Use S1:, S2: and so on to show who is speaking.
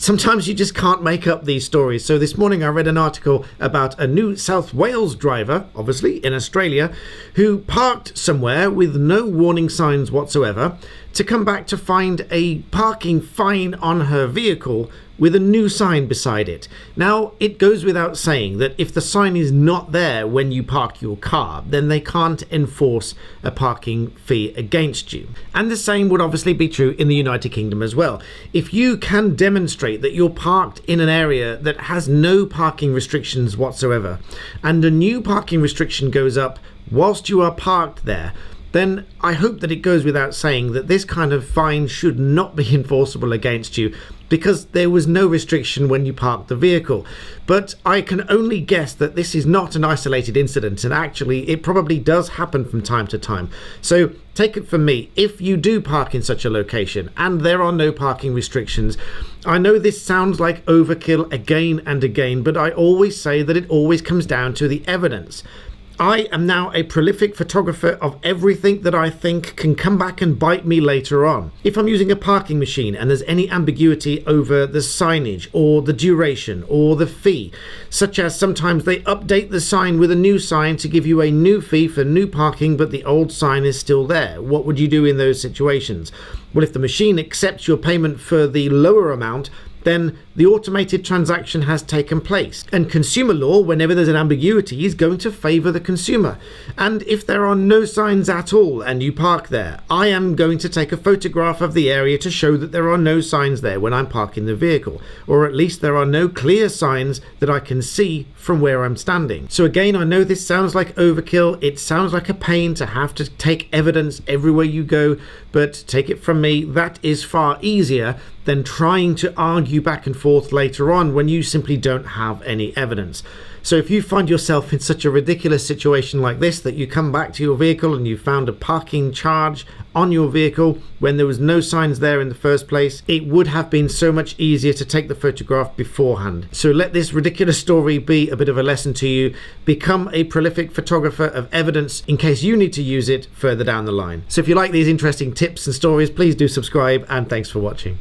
S1: sometimes you just can't make up these stories. So this morning I read an article about a New South Wales driver, obviously in Australia, who parked somewhere with no warning signs whatsoever to come back to find a parking fine on her vehicle with a new sign beside it. Now, it goes without saying that if the sign is not there when you park your car, then they can't enforce a parking fee against you. And the same would obviously be true in the United Kingdom as well. If you can demonstrate that you're parked in an area that has no parking restrictions whatsoever, and a new parking restriction goes up whilst you are parked there, then I hope that it goes without saying that this kind of fine should not be enforceable against you, because there was no restriction when you parked the vehicle. But I can only guess that this is not an isolated incident, and actually it probably does happen from time to time. So take it from me, if you do park in such a location and there are no parking restrictions, I know this sounds like overkill again and again, but I always say that it always comes down to the evidence. I am now a prolific photographer of everything that I think can come back and bite me later on. If I'm using a parking machine and there's any ambiguity over the signage or the duration or the fee, such as sometimes they update the sign with a new sign to give you a new fee for new parking, but the old sign is still there. What would you do in those situations? Well, if the machine accepts your payment for the lower amount, then the automated transaction has taken place. And consumer law, whenever there's an ambiguity, is going to favour the consumer. And if there are no signs at all and you park there, I am going to take a photograph of the area to show that there are no signs there when I'm parking the vehicle, or at least there are no clear signs that I can see from where I'm standing. So again, I know this sounds like overkill, it sounds like a pain to have to take evidence everywhere you go, but take it from me, that is far easier than trying to argue back and forth later on when you simply don't have any evidence. So if you find yourself in such a ridiculous situation like this, that you come back to your vehicle and you found a parking charge on your vehicle when there was no signs there in the first place, it would have been so much easier to take the photograph beforehand. So let this ridiculous story be a bit of a lesson to you. Become a prolific photographer of evidence in case you need to use it further down the line. So if you like these interesting tips and stories, please do subscribe, and thanks for watching.